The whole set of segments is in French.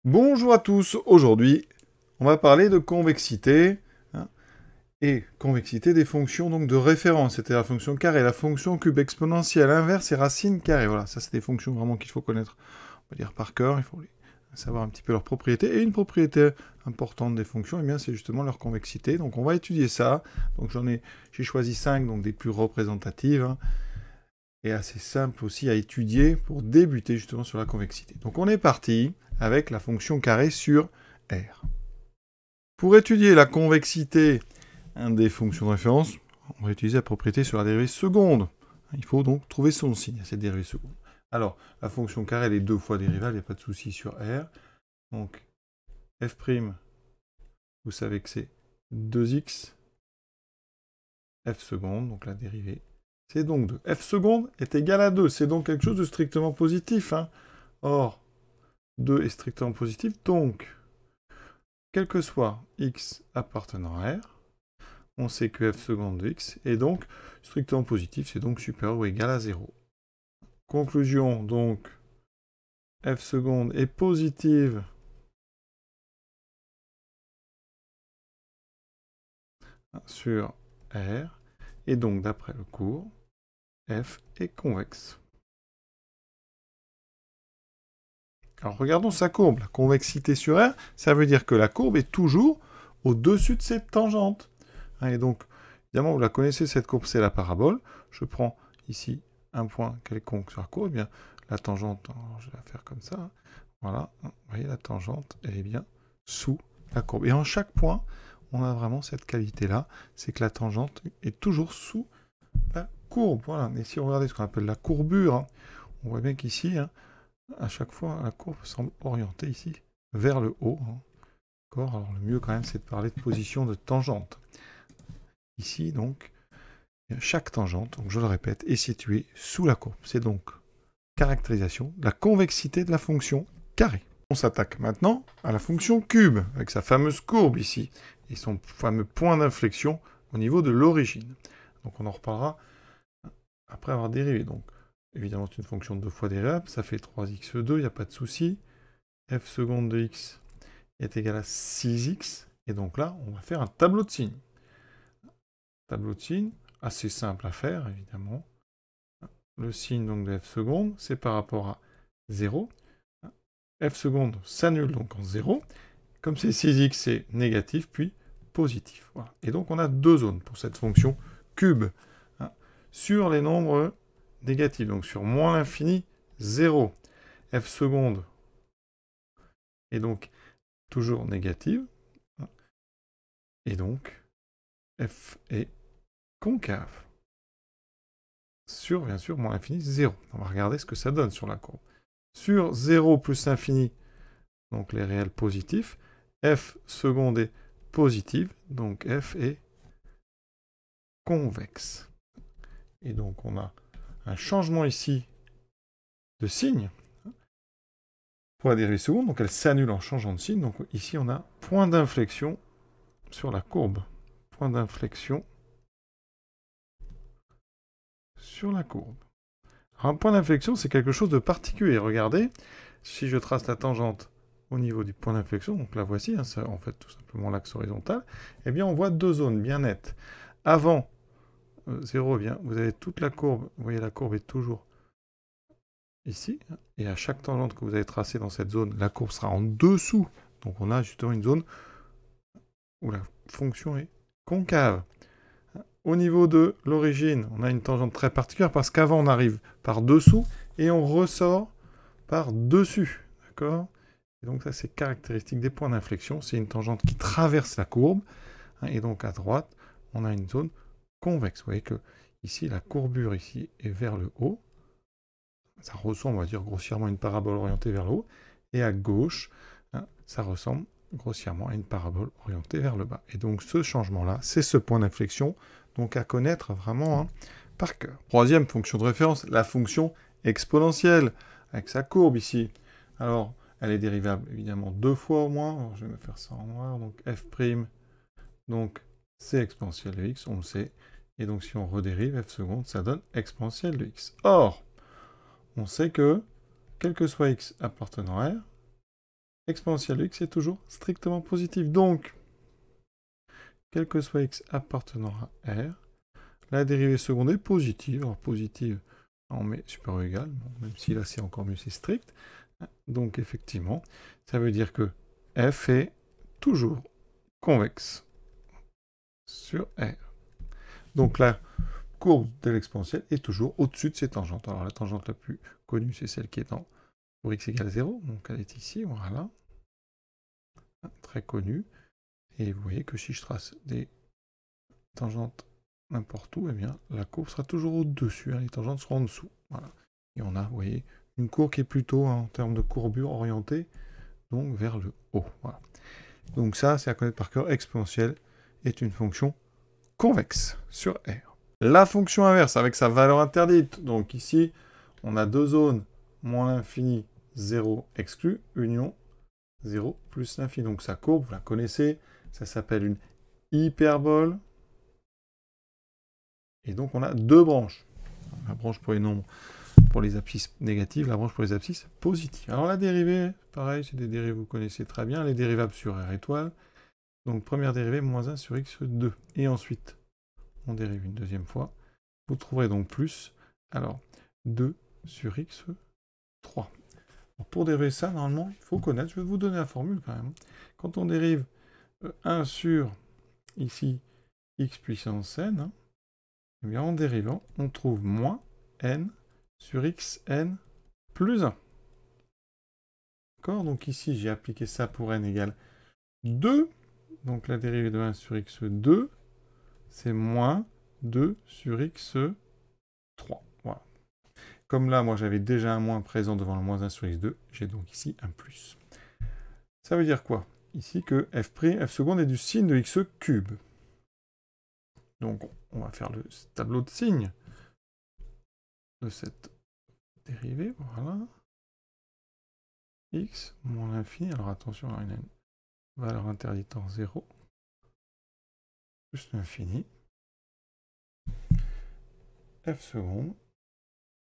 Bonjour à tous, aujourd'hui on va parler de convexité et convexité des fonctions donc de référence, c'était la fonction carré, la fonction cube exponentielle inverse et racine carrée. Voilà, ça c'est des fonctions vraiment qu'il faut connaître, on va dire par cœur, il faut savoir un petit peu leurs propriétés. Et une propriété importante des fonctions, eh bien c'est justement leur convexité. Donc on va étudier ça. Donc j'ai choisi 5 donc des plus représentatives. Et assez simple aussi à étudier pour débuter justement sur la convexité. Donc on est parti avec la fonction carré sur R. Pour étudier la convexité des fonctions de référence, on va utiliser la propriété sur la dérivée seconde. Il faut donc trouver son signe à cette dérivée seconde. Alors, la fonction carré, elle est 2 fois dérivable, il n'y a pas de souci sur R. Donc, f', vous savez que c'est 2x, f seconde, donc la dérivée, c'est donc 2. F seconde est égal à 2, c'est donc quelque chose de strictement positif. Or, 2 est strictement positif, donc, quel que soit x appartenant à R, on sait que f seconde de x est donc strictement positif, c'est donc supérieur ou égal à 0. Conclusion, donc, f seconde est positive sur R, et donc, d'après le cours, f est convexe. Alors regardons sa courbe. La convexité sur R, ça veut dire que la courbe est toujours au-dessus de cette tangente. Et donc, évidemment, vous la connaissez, cette courbe, c'est la parabole. Je prends ici un point quelconque sur la courbe. Eh bien, la tangente, je vais la faire comme ça. Voilà, vous voyez, la tangente, elle est bien sous la courbe. Et en chaque point, on a vraiment cette qualité-là, c'est que la tangente est toujours sous la courbe. Voilà. Et si on regarde ce qu'on appelle la courbure, on voit bien qu'ici, à chaque fois, la courbe semble orientée ici vers le haut. Alors le mieux quand même, c'est de parler de position de tangente. Ici, donc, chaque tangente, donc je le répète, est située sous la courbe. C'est donc caractérisation de la convexité de la fonction carré. On s'attaque maintenant à la fonction cube, avec sa fameuse courbe ici, et son fameux point d'inflexion au niveau de l'origine. Donc on en reparlera après avoir dérivé. Donc évidemment, c'est une fonction de 2 fois dérivable, ça fait 3x2, il n'y a pas de souci. F seconde de x est égal à 6x, et donc là, on va faire un tableau de signes. Tableau de signes, assez simple à faire, évidemment. Le signe donc, de f seconde, c'est par rapport à 0. F seconde s'annule donc en 0. Comme c'est 6x, c'est négatif, puis positif. Voilà. Et donc, on a deux zones pour cette fonction cube. Sur les nombres négatifs, donc sur moins l'infini, 0. F seconde est donc toujours négative. Et donc, f est concave. Sur, bien sûr, moins l'infini, 0. On va regarder ce que ça donne sur la courbe. Sur 0 plus l'infini, donc les réels positifs, f seconde est positive, donc f est convexe. Et donc on a un changement ici de signe pour la dérivée seconde, donc elle s'annule en changeant de signe. Donc ici on a point d'inflexion sur la courbe. Point d'inflexion sur la courbe. Alors, un point d'inflexion, c'est quelque chose de particulier. Regardez, si je trace la tangente au niveau du point d'inflexion, donc la voici, c'est en fait tout simplement l'axe horizontal, eh bien on voit deux zones bien nettes. Avant 0, eh bien, vous avez toute la courbe, vous voyez la courbe est toujours ici, et à chaque tangente que vous avez tracée dans cette zone, la courbe sera en dessous. Donc on a justement une zone où la fonction est concave. Au niveau de l'origine, on a une tangente très particulière parce qu'avant on arrive par dessous et on ressort par dessus. D'accord ? Et donc ça c'est caractéristique des points d'inflexion, c'est une tangente qui traverse la courbe, et donc à droite, on a une zone convexe. Vous voyez que ici, la courbure ici est vers le haut. Ça ressemble, on va dire, grossièrement à une parabole orientée vers le haut. Et à gauche, ça ressemble grossièrement à une parabole orientée vers le bas. Et donc ce changement-là, c'est ce point d'inflexion, donc à connaître vraiment par cœur. Troisième fonction de référence, la fonction exponentielle, avec sa courbe ici. Alors, elle est dérivable évidemment 2 fois au moins. Alors, je vais me faire ça en noir, donc f', donc c'est exponentielle de x, on le sait. Et donc si on redérive f seconde, ça donne exponentielle de x. Or, on sait que, quel que soit x appartenant à R, exponentielle de x est toujours strictement positive. Donc, quel que soit x appartenant à R, la dérivée seconde est positive. Alors, positive, on met supérieur ou égal, même si là, c'est encore mieux, c'est strict. Donc, effectivement, ça veut dire que f est toujours convexe sur R. Donc, la courbe de l'exponentielle est toujours au-dessus de ses tangentes. Alors, la tangente la plus connue, c'est celle qui est en pour x égale 0. Donc, elle est ici, voilà. Très connue. Et vous voyez que si je trace des tangentes n'importe où, eh bien, la courbe sera toujours au-dessus. Les tangentes seront en dessous. Voilà. Et on a, vous voyez, une courbe qui est plutôt, en termes de courbure, orientée donc vers le haut. Voilà. Donc ça, c'est à connaître par cœur. Exponentielle est une fonction convexe sur R. La fonction inverse, avec sa valeur interdite. Donc ici, on a deux zones, moins l'infini, 0 exclu, union 0 plus l'infini. Donc sa courbe, vous la connaissez, ça s'appelle une hyperbole. Et donc on a deux branches. La branche pour les nombres, pour les abscisses négatives, la branche pour les abscisses positives. Alors la dérivée, pareil, c'est des dérivées que vous connaissez très bien, les dérivables sur R étoile. Donc première dérivée, moins 1 sur x2. Et ensuite, on dérive une deuxième fois. Vous trouverez donc plus, alors, 2 sur x3. Pour dériver ça, normalement, il faut connaître, je vais vous donner la formule quand même. Quand on dérive 1 sur, ici, x puissance n, eh bien, en dérivant, on trouve moins n sur xn plus 1. D'accord? Donc ici, j'ai appliqué ça pour n égale 2. Donc la dérivée de 1 sur x2, c'est moins 2 sur x3. Voilà. Comme là, moi, j'avais déjà un moins présent devant le moins 1 sur x2, j'ai donc ici un plus. Ça veut dire quoi? Ici que f' seconde est du signe de x cube. Donc, on va faire le tableau de signes de cette dérivée. Voilà. X moins l'infini. Alors, attention, il y a une valeur interdite en 0. Plus l'infini. F seconde.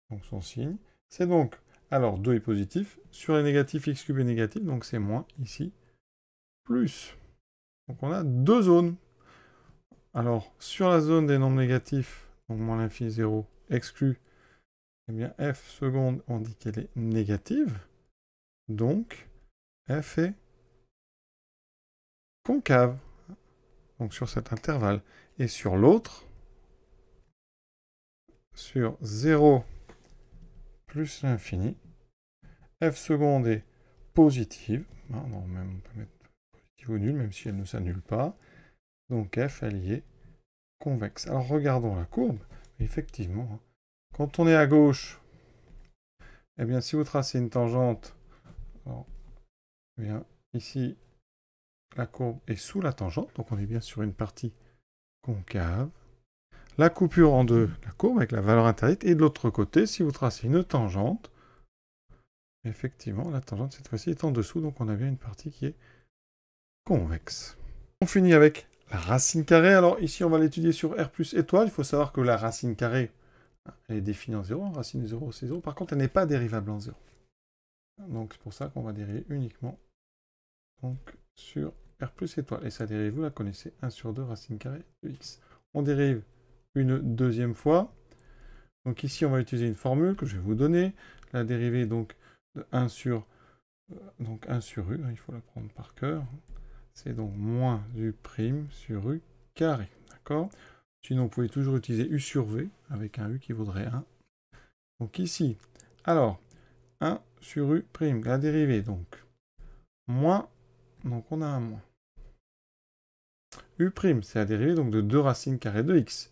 Donc, son signe. C'est donc, alors, 2 est positif. Sur les négatifs, x cube est négatif. Donc, c'est moins ici. Plus. Donc, on a deux zones. Alors, sur la zone des nombres négatifs, donc moins l'infini 0, exclu, eh bien, f seconde, on dit qu'elle est négative. Donc, f est concave. Donc, sur cet intervalle. Et sur l'autre, sur 0 plus l'infini, f seconde est positive. Non, même, on peut mettre positive ou nulle, même si elle ne s'annule pas. Donc, f, elle y est convexe. Alors, regardons la courbe. Effectivement, quand on est à gauche, eh bien, si vous tracez une tangente, alors, eh bien, ici, la courbe est sous la tangente, donc on est bien sur une partie concave. La coupure en deux, la courbe avec la valeur interdite, et de l'autre côté, si vous tracez une tangente, effectivement, la tangente, cette fois-ci, est en dessous, donc on a bien une partie qui est convexe. On finit avec la racine carrée. Alors, ici, on va l'étudier sur R plus étoile. Il faut savoir que la racine carrée, elle est définie en 0, racine de 0, c'est 0. Par contre, elle n'est pas dérivable en 0. Donc, c'est pour ça qu'on va dériver uniquement donc, sur R plus étoile. Et sa dérivée, vous la connaissez, 1 sur 2 racine carrée de x. On dérive une deuxième fois. Donc ici, on va utiliser une formule que je vais vous donner. La dérivée donc de 1 sur, donc 1 sur u, il faut la prendre par cœur. C'est donc moins u' sur u carré. D'accord? Sinon, vous pouvez toujours utiliser u sur v avec un u qui vaudrait 1. Donc ici, alors, 1 sur u', la dérivée, donc, moins, donc on a un moins. U', c'est la dérivée donc, de 2 racines carrées de x.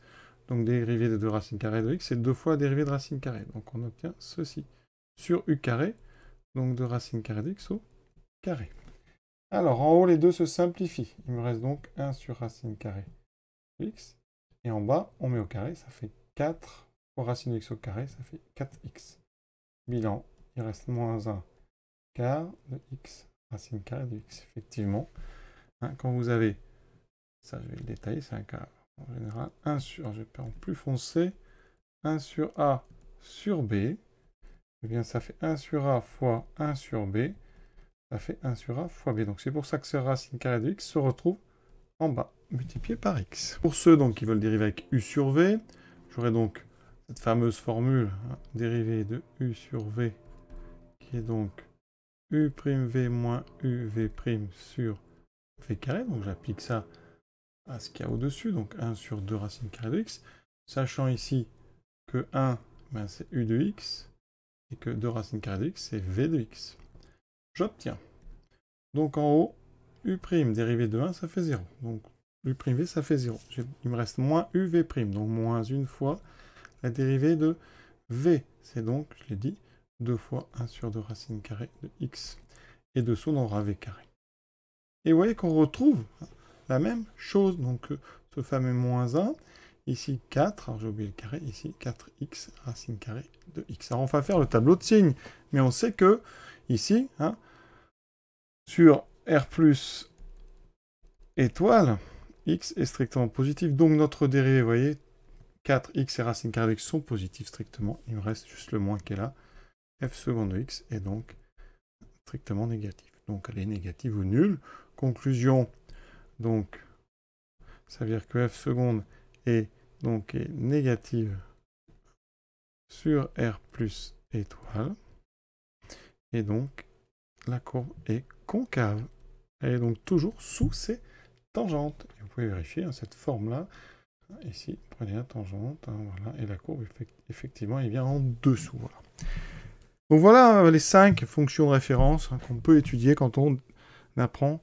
Donc dérivée de 2 racines carrées de x, c'est 2 fois la dérivée de racine carrée. Donc on obtient ceci. Sur u carré, donc 2 racines carrées de x au carré. Alors en haut, les deux se simplifient. Il me reste donc 1 sur racine carrée de x. Et en bas, on met au carré, ça fait 4 fois racine de x au carré, ça fait 4x. Bilan, il reste moins 1 quart de x racine carrée de x. Effectivement, hein, quand vous avez, ça je vais le détailler, c'est un cas en général, 1 sur, je vais faire en plus foncé, 1 sur a sur b, eh bien ça fait 1 sur a fois 1 sur b, ça fait 1 sur A fois B. Donc c'est pour ça que ce racine carrée de x se retrouve en bas, multiplié par x. Pour ceux donc, qui veulent dériver avec u sur v, j'aurai donc cette fameuse formule, hein, dérivée de u sur v, qui est donc u'v moins uv' sur v carré. Donc j'applique ça à ce qu'il y a au-dessus, donc 1 sur 2 racine carrée de x, sachant ici que 1, ben, c'est u de x, et que 2 racines carrées de x, c'est v de x. J'obtiens. Donc en haut, u' dérivé de 1, ça fait 0. Donc u'v, ça fait 0. Il me reste moins uv', donc moins une fois la dérivée de v. C'est donc, je l'ai dit, 2 fois 1 sur 2 racine carrée de x. Et dessous, on aura v carré. Et vous voyez qu'on retrouve la même chose. Donc ce fameux moins 1, ici 4, alors j'ai oublié le carré, ici 4x racine carrée de x. Alors on va faire le tableau de signes, mais on sait que ici, hein, sur R plus étoile, x est strictement positif, donc notre dérivée, vous voyez, 4x et racine carrée de x sont positifs strictement, il me reste juste le moins qui est là, f seconde de x est donc strictement négatif. Donc elle est négative ou nulle. Conclusion, donc, ça veut dire que f seconde est négative sur R plus étoile, et donc la courbe est concave. Elle est donc toujours sous ses tangentes. Et vous pouvez vérifier hein, cette forme-là. Ici, prenez la tangente, hein, voilà, et la courbe, effectivement, elle vient en dessous. Voilà. Donc voilà les 5 fonctions de référence hein, qu'on peut étudier quand on apprend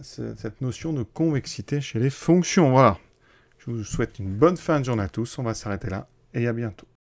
cette notion de convexité chez les fonctions. Voilà. Je vous souhaite une bonne fin de journée à tous. On va s'arrêter là et à bientôt.